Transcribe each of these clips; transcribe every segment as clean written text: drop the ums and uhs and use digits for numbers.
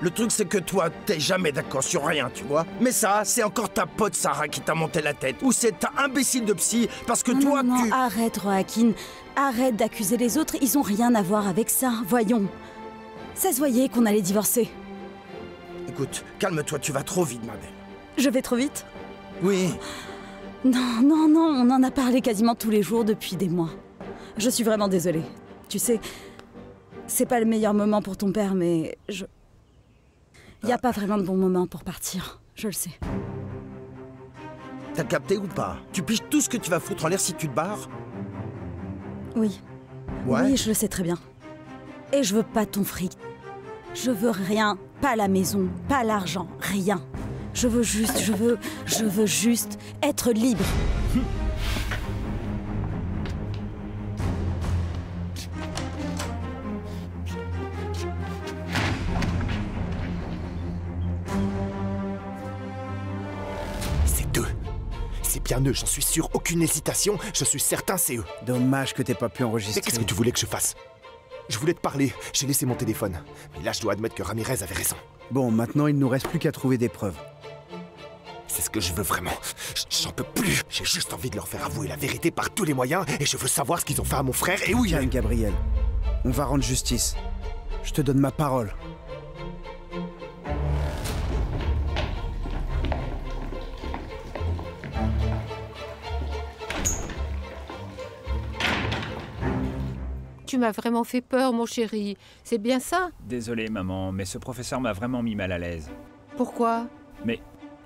Le truc, c'est que toi, t'es jamais d'accord sur rien, tu vois. Mais ça, c'est encore ta pote Sarah qui t'a monté la tête. Ou c'est ta imbécile de psy, parce que toi, non, arrête, Joaquin. Arrête d'accuser les autres, ils ont rien à voir avec ça, voyons. Ça se voyait qu'on allait divorcer. Écoute, calme-toi, tu vas trop vite, ma belle. Je vais trop vite? Oui. Non, on en a parlé quasiment tous les jours depuis des mois. Je suis vraiment désolée. Tu sais, c'est pas le meilleur moment pour ton père, mais y a pas vraiment de bon moment pour partir, je le sais. T'as capté ou pas? Tu piges tout ce que tu vas foutre en l'air si tu te barres? Oui. Ouais. Oui, je le sais très bien. Et je veux pas ton fric. Je veux rien, pas la maison, pas l'argent, rien. Je veux juste être libre. C'est eux. C'est bien eux, j'en suis sûr. Aucune hésitation, je suis certain, c'est eux. Dommage que t'aies pas pu enregistrer. Mais qu'est-ce que tu voulais que je fasse? Je voulais te parler, j'ai laissé mon téléphone. Mais là, je dois admettre que Ramirez avait raison. Bon, maintenant, il nous reste plus qu'à trouver des preuves. C'est ce que je veux vraiment. J'en peux plus. J'ai juste envie de leur faire avouer la vérité par tous les moyens et je veux savoir ce qu'ils ont fait à mon frère et où il est. Gabriel, on va rendre justice. Je te donne ma parole. Tu m'as vraiment fait peur, mon chéri. C'est bien ça? Désolé, maman, mais ce professeur m'a vraiment mis mal à l'aise. Pourquoi? Mais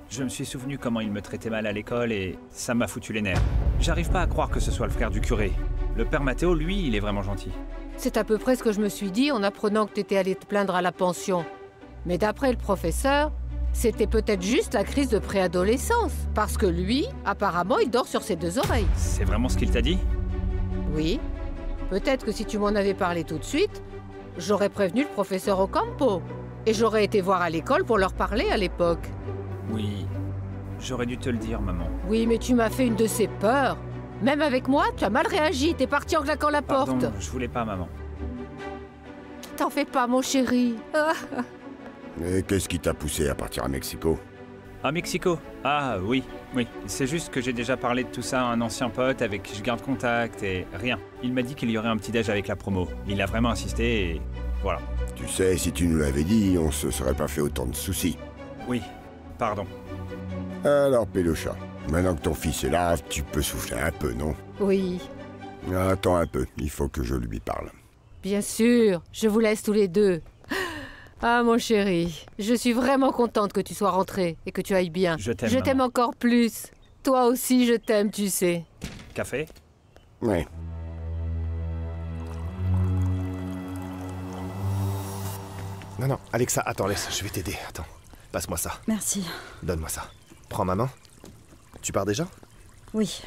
je me suis souvenu comment il me traitait mal à l'école et ça m'a foutu les nerfs. J'arrive pas à croire que ce soit le frère du curé. Le père Mathéo, lui, il est vraiment gentil. C'est à peu près ce que je me suis dit en apprenant que t'étais allé te plaindre à la pension. Mais d'après le professeur, c'était peut-être juste la crise de préadolescence. Parce que lui, apparemment, il dort sur ses deux oreilles. C'est vraiment ce qu'il t'a dit? Oui. Peut-être que si tu m'en avais parlé tout de suite, j'aurais prévenu le professeur Ocampo. Et j'aurais été voir à l'école pour leur parler à l'époque. Oui, j'aurais dû te le dire, maman. Oui, mais tu m'as fait une de ces peurs. Même avec moi, tu as mal réagi. T'es parti en claquant la porte. Pardon, je voulais pas, maman. T'en fais pas, mon chéri. Et qu'est-ce qui t'a poussé à partir à Mexico? À Mexico? Ah, oui. C'est juste que j'ai déjà parlé de tout ça à un ancien pote avec qui je garde contact et rien. Il m'a dit qu'il y aurait un petit déj avec la promo. Il a vraiment insisté et voilà. Tu sais, si tu nous l'avais dit, on se serait pas fait autant de soucis. Oui, pardon. Alors, Pélocha, maintenant que ton fils est là, tu peux souffler un peu, non? Oui. Attends un peu, il faut que je lui parle. Bien sûr, je vous laisse tous les deux. Ah, mon chéri, je suis vraiment contente que tu sois rentré et que tu ailles bien. Je t'aime, Je t'aime maman. encore plus. Toi aussi, je t'aime, tu sais. Café? Ouais. Non, Alexa, attends, laisse, je vais t'aider. Attends, passe-moi ça. Merci. Donne-moi ça. Prends ma main. Tu pars déjà? Oui.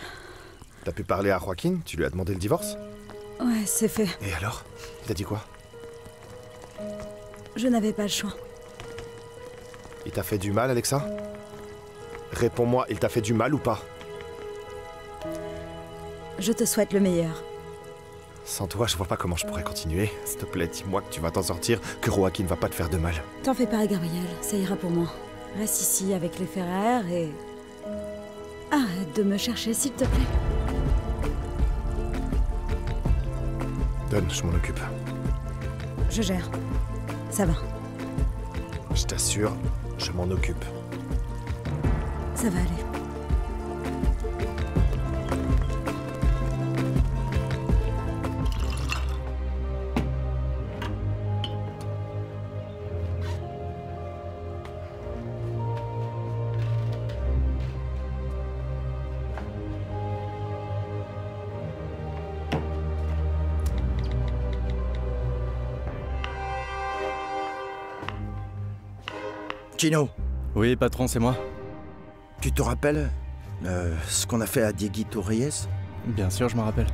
T'as pu parler à Joaquin? Tu lui as demandé le divorce? Ouais, c'est fait. Et alors? Il t'a dit quoi? Je n'avais pas le choix. Il t'a fait du mal, Alexa? Réponds-moi, il t'a fait du mal ou pas? Je te souhaite le meilleur. Sans toi, je vois pas comment je pourrais continuer. S'il te plaît, dis-moi que tu vas t'en sortir, que Joaquin va pas te faire de mal. T'en fais pas, Gabriel, ça ira pour moi. Reste ici avec les Ferrer et... arrête de me chercher, s'il te plaît. Donne, je m'en occupe. Je gère. Ça va. Je t'assure, je m'en occupe. Ça va aller. Chino, Oui, patron, c'est moi. tu te rappelles ce qu'on a fait à Dieguito Reyes? Bien sûr, je me rappelle.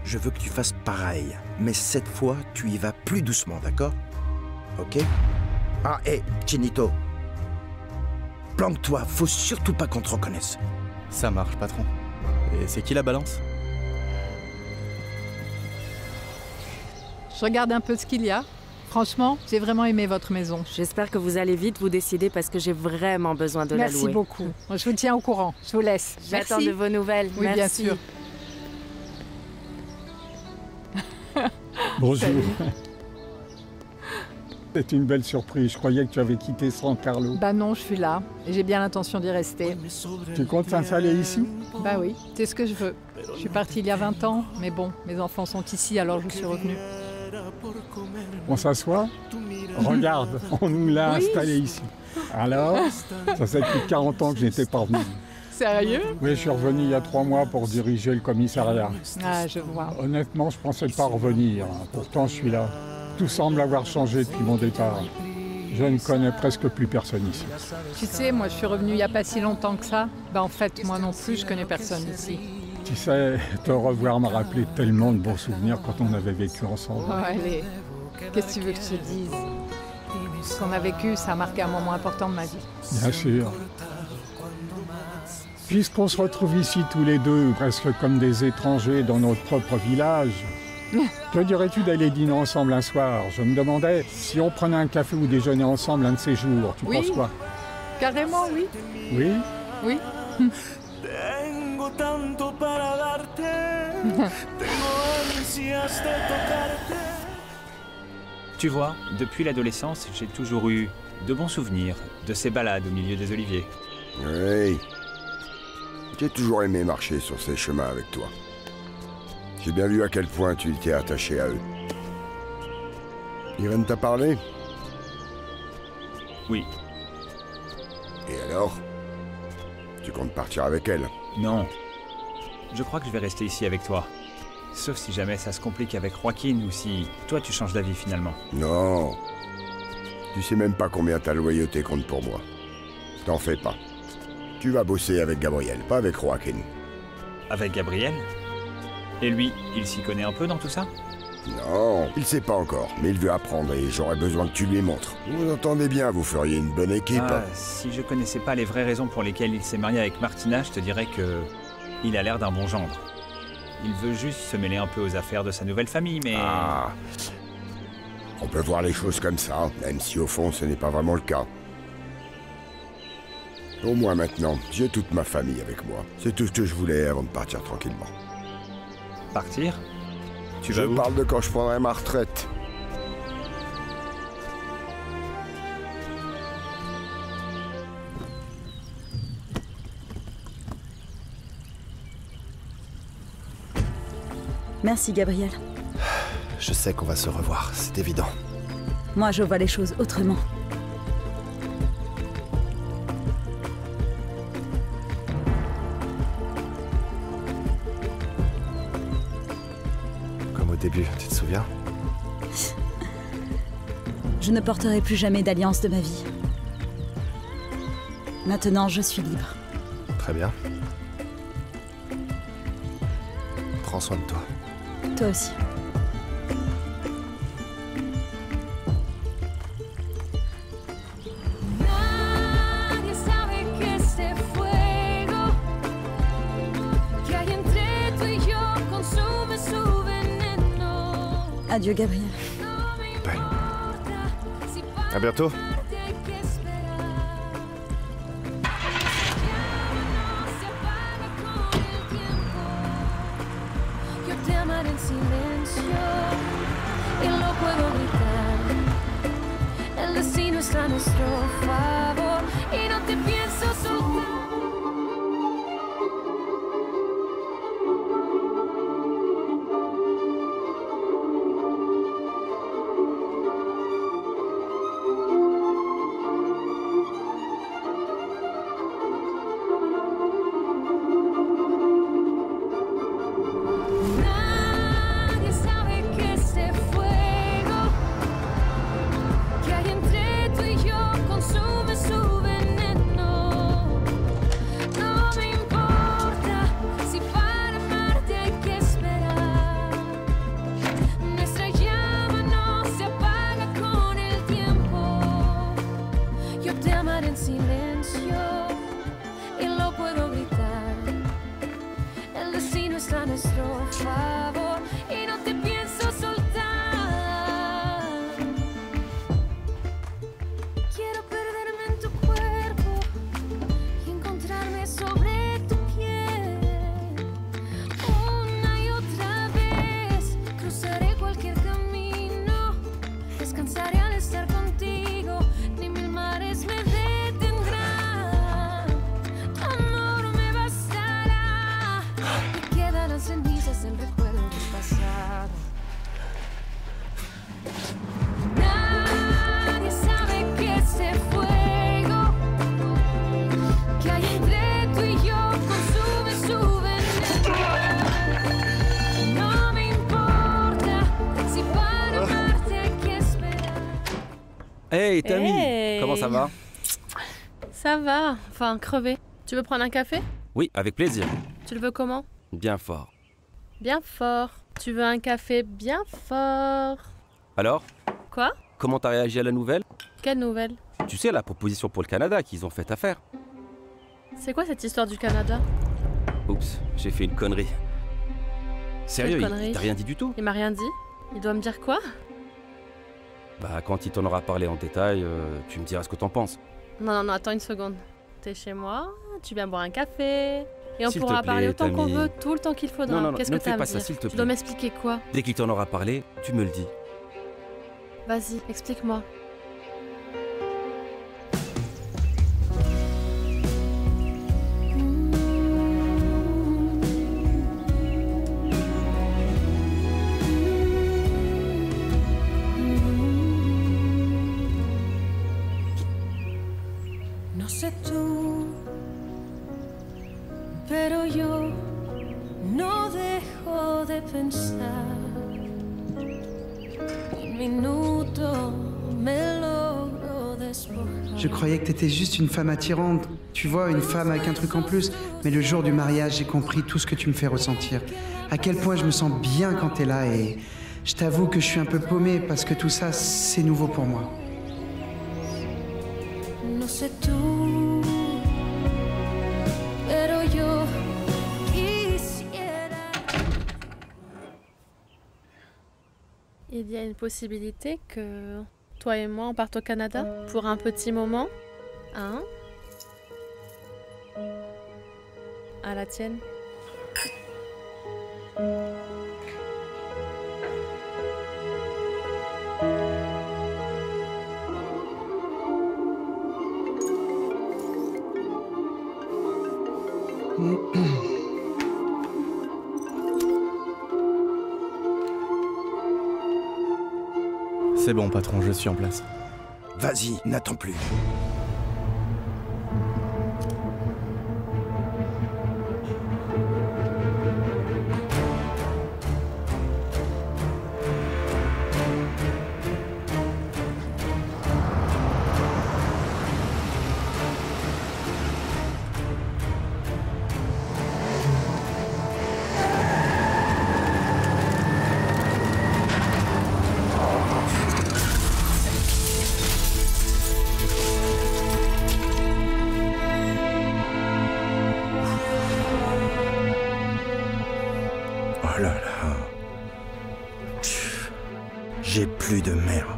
Je veux que tu fasses pareil. Mais cette fois, tu y vas plus doucement, d'accord? Ok? Ah, hé, Chinito. Planque-toi, faut surtout pas qu'on te reconnaisse. Ça marche, patron. Et c'est qui la balance? Je regarde un peu ce qu'il y a. Franchement, j'ai vraiment aimé votre maison. J'espère que vous allez vite vous décider parce que j'ai vraiment besoin de la louer. Merci beaucoup. Je vous tiens au courant. Je vous laisse. J'attends de vos nouvelles. Oui, Merci. bien sûr. Bonjour. C'est une belle surprise. Je croyais que tu avais quitté San Carlo. Bah non, je suis là. Et j'ai bien l'intention d'y rester. Tu comptes t'installer ici? Bah oui, c'est ce que je veux. Je suis partie il y a 20 ans, mais bon, mes enfants sont ici, alors je suis revenue. On s'assoit? Regarde, on nous l'a installé ici. Alors, ça fait plus de 40 ans que je n'étais pas revenu. Sérieux? Oui, je suis revenu il y a 3 mois pour diriger le commissariat. Ah, je vois. Honnêtement, je pensais pas revenir. Pourtant, je suis là. Tout semble avoir changé depuis mon départ. Je ne connais presque plus personne ici. Tu sais, moi, je suis revenue il n'y a pas si longtemps que ça. Bah en fait, moi non plus, je connais personne ici. Tu sais, te revoir m'a rappelé tellement de bons souvenirs quand on avait vécu ensemble. Oh, allez, qu'est-ce que tu veux que je te dise? Ce qu'on a vécu, ça a marqué un moment important de ma vie. Bien sûr. Puisqu'on se retrouve ici tous les deux, presque comme des étrangers dans notre propre village, que dirais-tu d'aller dîner ensemble un soir? Je me demandais si on prenait un café ou déjeuner ensemble un de ces jours. Tu penses quoi? Carrément, oui. Oui? Oui. Tu vois, depuis l'adolescence, j'ai toujours eu de bons souvenirs de ces balades au milieu des oliviers. Oui. J'ai toujours aimé marcher sur ces chemins avec toi. J'ai bien vu à quel point tu étais attaché à eux. Irène t'a parlé? Oui. Et alors? Tu comptes partir avec elle? Non. Je crois que je vais rester ici avec toi. Sauf si jamais ça se complique avec Joaquin ou si toi tu changes d'avis finalement. Non. Tu sais même pas combien ta loyauté compte pour moi. T'en fais pas. Tu vas bosser avec Gabriel, pas avec Joaquin. Avec Gabriel? Et lui, il s'y connaît un peu dans tout ça? Non, il sait pas encore, mais il veut apprendre et j'aurais besoin que tu lui montres. Vous entendez bien, vous feriez une bonne équipe. Ah, si je connaissais pas les vraies raisons pour lesquelles il s'est marié avec Martina, je te dirais que... il a l'air d'un bon gendre. Il veut juste se mêler un peu aux affaires de sa nouvelle famille, mais... Ah. On peut voir les choses comme ça, même si au fond ce n'est pas vraiment le cas. Au moins maintenant, j'ai toute ma famille avec moi. C'est tout ce que je voulais avant de partir tranquillement. Partir? Tu vas où? Je parle de quand je prendrai ma retraite. Merci, Gabriel. Je sais qu'on va se revoir, c'est évident. Moi, je vois les choses autrement. Comme au début, tu te souviens? Je ne porterai plus jamais d'alliance de ma vie. Maintenant, je suis libre. Très bien. Prends soin de toi. Toi aussi. Adieu, Gabriel. Bye. À bientôt. y quedan las cenizas del recuerdo del pasado. Nadie sabe que ese fuego que hay entre tú y yo consume su veneno. No me importa si para amarte hay que esperar. Hey Tammy, Hey. comment ça va? Ça va, enfin crevé. Tu veux prendre un café? Oui, avec plaisir. Tu le veux comment? Bien fort. Bien fort. Tu veux un café bien fort? Alors, Quoi? comment t'as réagi à la nouvelle? Quelle nouvelle? Tu sais, la proposition pour le Canada qu'ils ont fait à faire. C'est quoi cette histoire du Canada? Oups, j'ai fait une connerie. Sérieux, Quelle connerie? il t'a rien dit du tout? Il m'a rien dit. Il doit me dire quoi? Bah, quand il t'en aura parlé en détail, tu me diras ce que t'en penses. Non, attends une seconde. T'es chez moi, tu viens boire un café, et on S'il pourra te plaît, parler autant qu'on Tammy. veut, tout le temps qu'il faudra. Non, Qu'est-ce ne que fais t'as à pas me ça, dire? s'il te Tu plaît. dois m'expliquer quoi? Dès qu'il t'en aura parlé, tu me le dis. Vas-y, explique-moi. No sé tú, pero yo no dejo de pensar. Un minuto me logro despojar. Je croyais que t'étais juste une femme attirante. Tu vois, une femme avec un truc en plus. Mais le jour du mariage, j'ai compris tout ce que tu me fais ressentir. À quel point je me sens bien quand t'es là et je t'avoue que je suis un peu paumé parce que tout ça, c'est nouveau pour moi. No sé tú, pero yo quisiera. Il y a une possibilité que toi et moi on parte au Canada pour un petit moment, hein? À la tienne. C'est bon, patron, je suis en place. Vas-y, n'attends plus. Oh là là. J'ai plus de mère.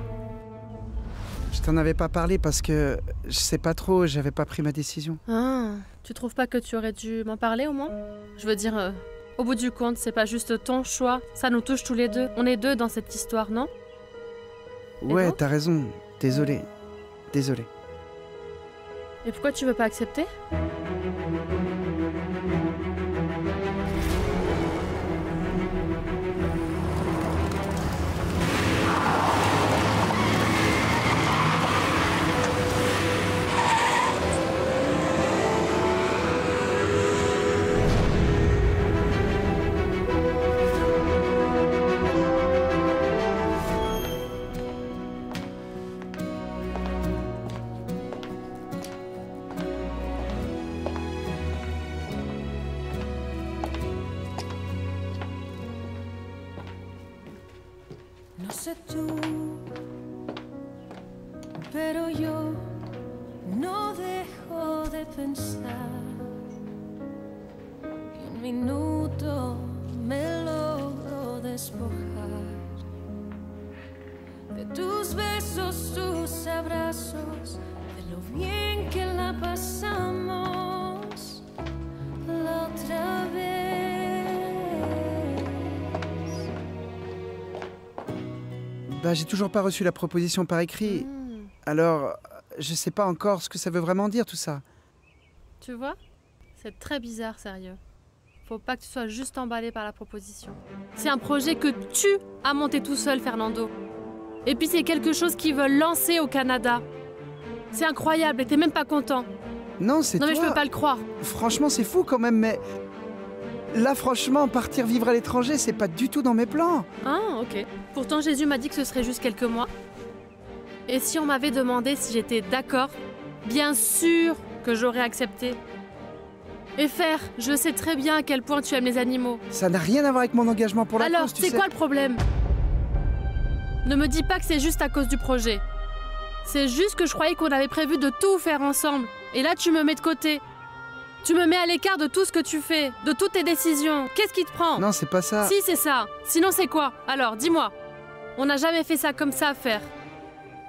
Je t'en avais pas parlé parce que je sais pas trop, j'avais pas pris ma décision. Ah, tu trouves pas que tu aurais dû m'en parler au moins? Je veux dire, au bout du compte, c'est pas juste ton choix, ça nous touche tous les deux. On est deux dans cette histoire, non? Ouais, donc t'as raison. Désolé. Désolé. Et pourquoi tu veux pas accepter? No sé tú, pero yo no dejo de pensar. Y un minuto me logro despojar de tus besos, tus abrazos, de lo bien que la pasamos la otra vez. Bah, j'ai toujours pas reçu la proposition par écrit. Alors, je sais pas encore ce que ça veut vraiment dire tout ça. Tu vois? C'est très bizarre, sérieux. Faut pas que tu sois juste emballé par la proposition. C'est un projet que tu as monté tout seul, Fernando. Et puis c'est quelque chose qu'ils veulent lancer au Canada. C'est incroyable et t'es même pas content. Non, c'est toi. Non mais je peux pas le croire. Franchement, c'est fou quand même, mais... Là, franchement, partir vivre à l'étranger, c'est pas du tout dans mes plans. Ah, ok. Pourtant, Jésus m'a dit que ce serait juste quelques mois. Et si on m'avait demandé si j'étais d'accord, bien sûr que j'aurais accepté. Et Fer, je sais très bien à quel point tu aimes les animaux. Ça n'a rien à voir avec mon engagement pour la Alors, cause, tu sais. c'est quoi le problème? Ne me dis pas que c'est juste à cause du projet. C'est juste que je croyais qu'on avait prévu de tout faire ensemble. Et là, tu me mets de côté. Tu me mets à l'écart de tout ce que tu fais, de toutes tes décisions. Qu'est-ce qui te prend? Non, c'est pas ça. Si, c'est ça. Sinon, c'est quoi? Alors, dis-moi. On n'a jamais fait ça comme ça, Fer.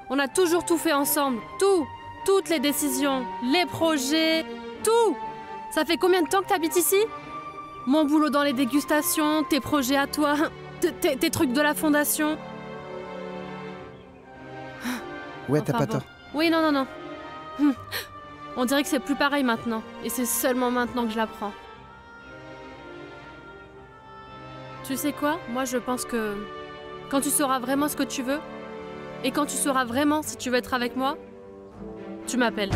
On a toujours tout fait ensemble. Tout. Toutes les décisions, les projets, tout. Ça fait combien de temps que t'habites ici? Mon boulot dans les dégustations, tes projets à toi, tes trucs de la fondation. Ouais, t'as Enfin, pas bon. tort. Oui, non. On dirait que c'est plus pareil maintenant. Et c'est seulement maintenant que je l'apprends. Tu sais quoi? Moi, je pense que quand tu sauras vraiment ce que tu veux, et quand tu sauras vraiment si tu veux être avec moi, tu m'appelles.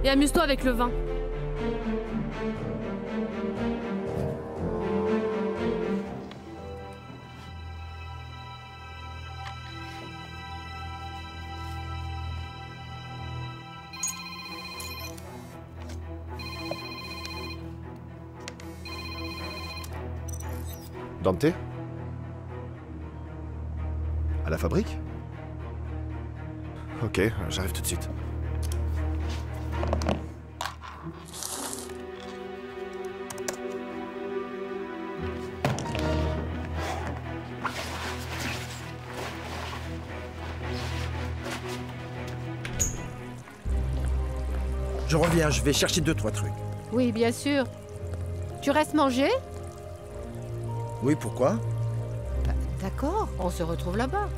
Et amuse-toi avec le vin. Dante? À la fabrique? Ok, j'arrive tout de suite. Je reviens, je vais chercher 2-3 trucs. Oui, bien sûr. Tu restes manger? Oui, pourquoi? D'accord, on se retrouve là-bas.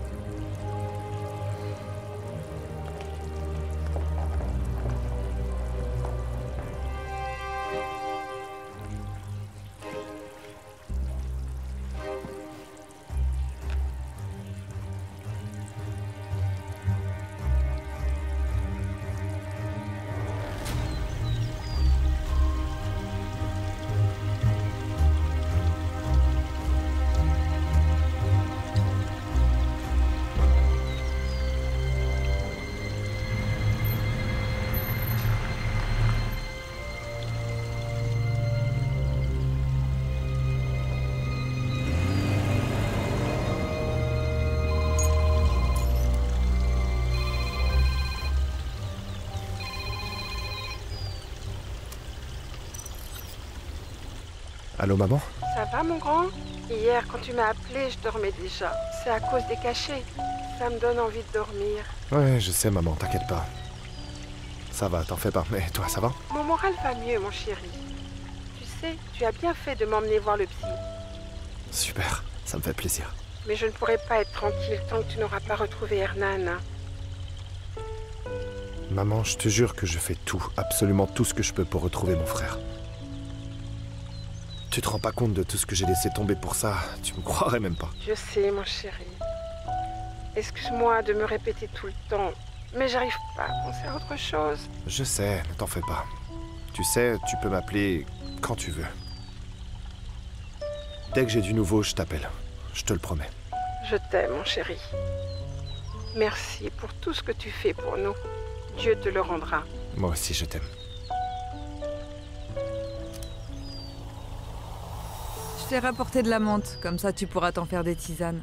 Allô, maman? Ça va, mon grand? Hier, quand tu m'as appelé, je dormais déjà. C'est à cause des cachets. Ça me donne envie de dormir. Ouais, je sais, maman, t'inquiète pas. Ça va, t'en fais pas. Mais toi, ça va? Mon moral va mieux, mon chéri. Tu sais, tu as bien fait de m'emmener voir le psy. Super, ça me fait plaisir. Mais je ne pourrai pas être tranquille tant que tu n'auras pas retrouvé Hernan. Maman, je te jure que je fais tout, absolument tout ce que je peux pour retrouver mon frère. Tu te rends pas compte de tout ce que j'ai laissé tomber pour ça, tu me croirais même pas. Je sais, mon chéri. Excuse-moi de me répéter tout le temps, mais j'arrive pas à penser à autre chose. Je sais, ne t'en fais pas. Tu sais, tu peux m'appeler quand tu veux. Dès que j'ai du nouveau, je t'appelle. Je te le promets. Je t'aime, mon chéri. Merci pour tout ce que tu fais pour nous. Dieu te le rendra. Moi aussi, je t'aime. Je t'ai rapporté de la menthe, comme ça tu pourras t'en faire des tisanes.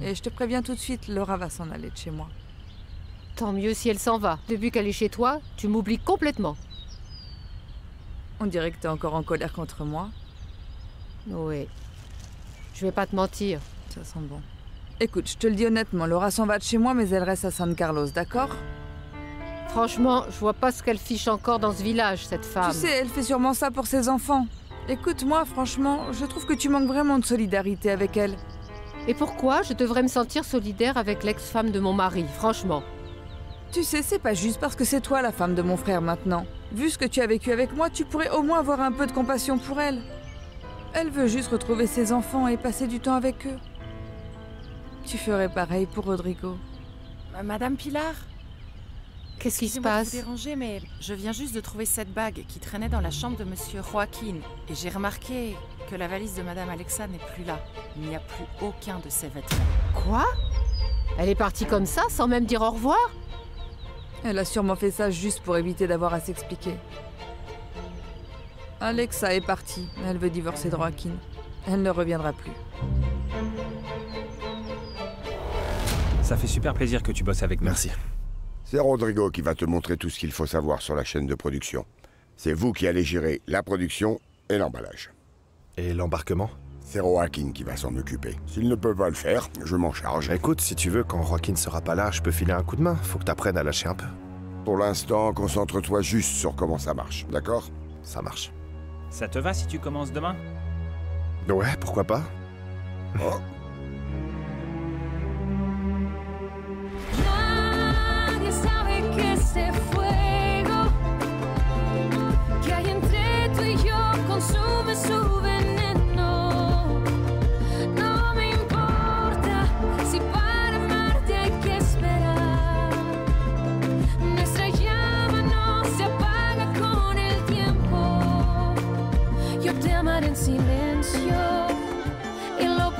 Et je te préviens tout de suite, Laura va s'en aller de chez moi. Tant mieux si elle s'en va. Depuis qu'elle est chez toi, tu m'oublies complètement. On dirait que t'es encore en colère contre moi. Oui. Je vais pas te mentir. Ça sent bon. Écoute, je te le dis honnêtement, Laura s'en va de chez moi, mais elle reste à San Carlos, d'accord? Franchement, je vois pas ce qu'elle fiche encore dans ce village, cette femme. Tu sais, elle fait sûrement ça pour ses enfants. Écoute, moi, franchement, je trouve que tu manques vraiment de solidarité avec elle. Et pourquoi je devrais me sentir solidaire avec l'ex-femme de mon mari, franchement? Tu sais, c'est pas juste parce que c'est toi la femme de mon frère maintenant. Vu ce que tu as vécu avec moi, tu pourrais au moins avoir un peu de compassion pour elle. Elle veut juste retrouver ses enfants et passer du temps avec eux. Tu ferais pareil pour Rodrigo. Madame Pilar? Qu'est-ce qui se Excusez-moi de passe? vous déranger, mais je viens juste de trouver cette bague qui traînait dans la chambre de Monsieur Joaquin. Et j'ai remarqué que la valise de Madame Alexa n'est plus là. Il n'y a plus aucun de ses vêtements. Quoi? Elle est partie comme ça, sans même dire au revoir? Elle a sûrement fait ça juste pour éviter d'avoir à s'expliquer. Alexa est partie. Elle veut divorcer de Joaquin. Elle ne reviendra plus. Ça fait super plaisir que tu bosses avec nous. Merci. C'est Rodrigo qui va te montrer tout ce qu'il faut savoir sur la chaîne de production. C'est vous qui allez gérer la production et l'emballage. Et l'embarquement? C'est Joaquin qui va s'en occuper. S'il ne peut pas le faire, je m'en charge. Écoute, si tu veux, quand Joaquin sera pas là, je peux filer un coup de main. Faut que t'apprennes à lâcher un peu. Pour l'instant, concentre-toi juste sur comment ça marche, d'accord? Ça marche. Ça te va si tu commences demain? Ouais, pourquoi pas? Oh. Nadie sabe que este fuego que hay entre tú y yo consume su veneno. No me importa si para amarte hay que esperar. Nuestra llama no se apaga con el tiempo. Yo te amaré en silencio y lo